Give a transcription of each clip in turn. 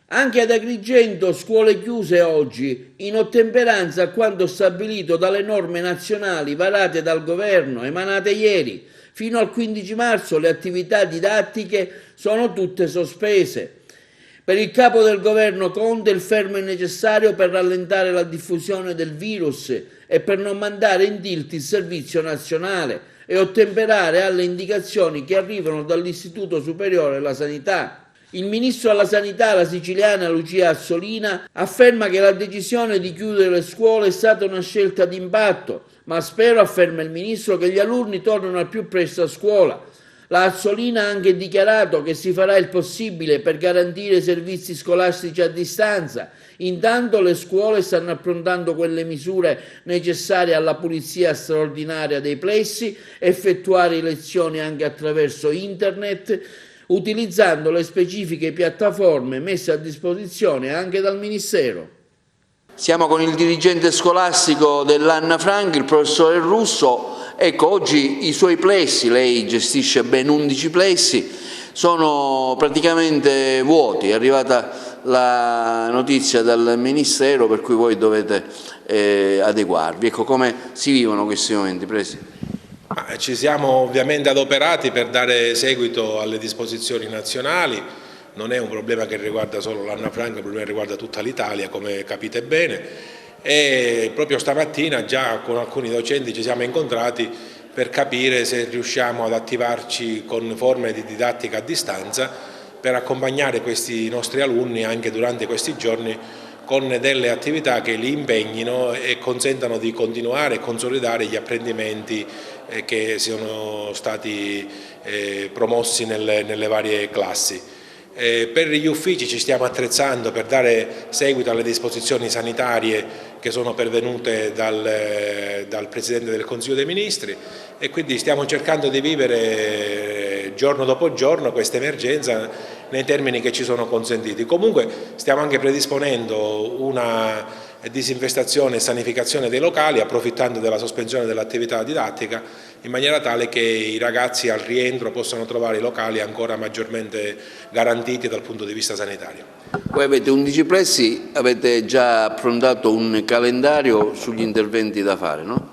Anche ad Agrigento scuole chiuse oggi, in ottemperanza a quanto stabilito dalle norme nazionali varate dal governo, emanate ieri. Fino al 15 marzo le attività didattiche sono tutte sospese. Per il capo del governo Conte il fermo è necessario per rallentare la diffusione del virus e per non mandare in tilt il servizio nazionale e ottemperare alle indicazioni che arrivano dall'Istituto Superiore della Sanità. Il ministro alla Sanità, la siciliana Lucia Assolina, afferma che la decisione di chiudere le scuole è stata una scelta d'impatto, ma spero, afferma il ministro, che gli alunni tornino al più presto a scuola. La Assolina ha anche dichiarato che si farà il possibile per garantire servizi scolastici a distanza. Intanto le scuole stanno approntando quelle misure necessarie alla pulizia straordinaria dei plessi, effettuare lezioni anche attraverso internet, utilizzando le specifiche piattaforme messe a disposizione anche dal Ministero. Siamo con il dirigente scolastico dell'Anna Frank, il professore Russo. Ecco, oggi i suoi plessi, lei gestisce ben 11 plessi, sono praticamente vuoti. È arrivata la notizia dal Ministero per cui voi dovete adeguarvi. Ecco, come si vivono questi momenti, Presi? Ci siamo ovviamente adoperati per dare seguito alle disposizioni nazionali. Non è un problema che riguarda solo l'Anna Frank, è un problema che riguarda tutta l'Italia, come capite bene. E proprio stamattina già con alcuni docenti ci siamo incontrati per capire se riusciamo ad attivarci con forme di didattica a distanza per accompagnare questi nostri alunni anche durante questi giorni con delle attività che li impegnino e consentano di continuare e consolidare gli apprendimenti che sono stati promossi nelle varie classi. Per gli uffici ci stiamo attrezzando per dare seguito alle disposizioni sanitarie che sono pervenute dal Presidente del Consiglio dei Ministri e quindi stiamo cercando di vivere giorno dopo giorno questa emergenza nei termini che ci sono consentiti. Comunque stiamo anche predisponendo una disinfestazione e sanificazione dei locali approfittando della sospensione dell'attività didattica in maniera tale che i ragazzi al rientro possano trovare i locali ancora maggiormente garantiti dal punto di vista sanitario. Voi avete 11 plessi, avete già approntato un calendario sugli interventi da fare, no?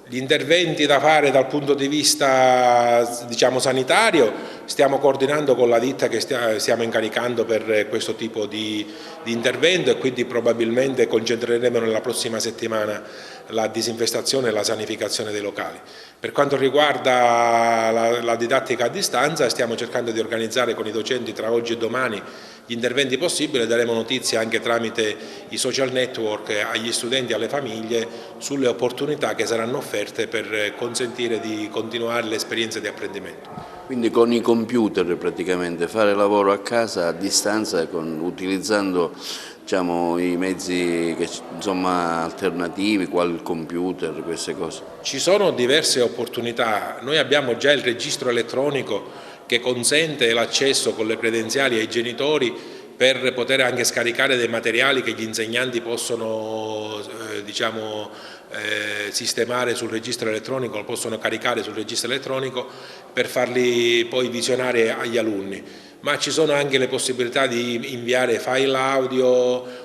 Gli interventi da fare dal punto di vista, diciamo, sanitario stiamo coordinando con la ditta che stiamo incaricando per questo tipo di intervento e quindi probabilmente concentreremo nella prossima settimana la disinfestazione e la sanificazione dei locali. Per quanto riguarda la didattica a distanza stiamo cercando di organizzare con i docenti tra oggi e domani gli interventi possibili e daremo notizie anche tramite i social network agli studenti e alle famiglie sulle opportunità che saranno offerte per consentire di continuare l'esperienza di apprendimento. Quindi con i computer praticamente, fare lavoro a casa a distanza utilizzando, diciamo, i mezzi che, insomma, alternativi, quali il computer, queste cose. Ci sono diverse opportunità, noi abbiamo già il registro elettronico che consente l'accesso con le credenziali ai genitori per poter anche scaricare dei materiali che gli insegnanti possono sistemare sul registro elettronico, lo possono caricare sul registro elettronico per farli poi visionare agli alunni. Ma ci sono anche le possibilità di inviare file audio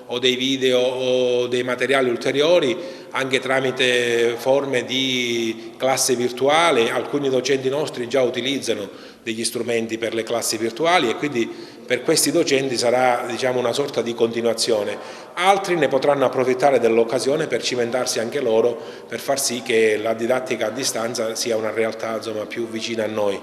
o dei video o dei materiali ulteriori anche tramite forme di classe virtuale. Alcuni docenti nostri già utilizzano degli strumenti per le classi virtuali e quindi per questi docenti sarà, diciamo, una sorta di continuazione. Altri ne potranno approfittare dell'occasione per cimentarsi anche loro, per far sì che la didattica a distanza sia una realtà, insomma, più vicina a noi.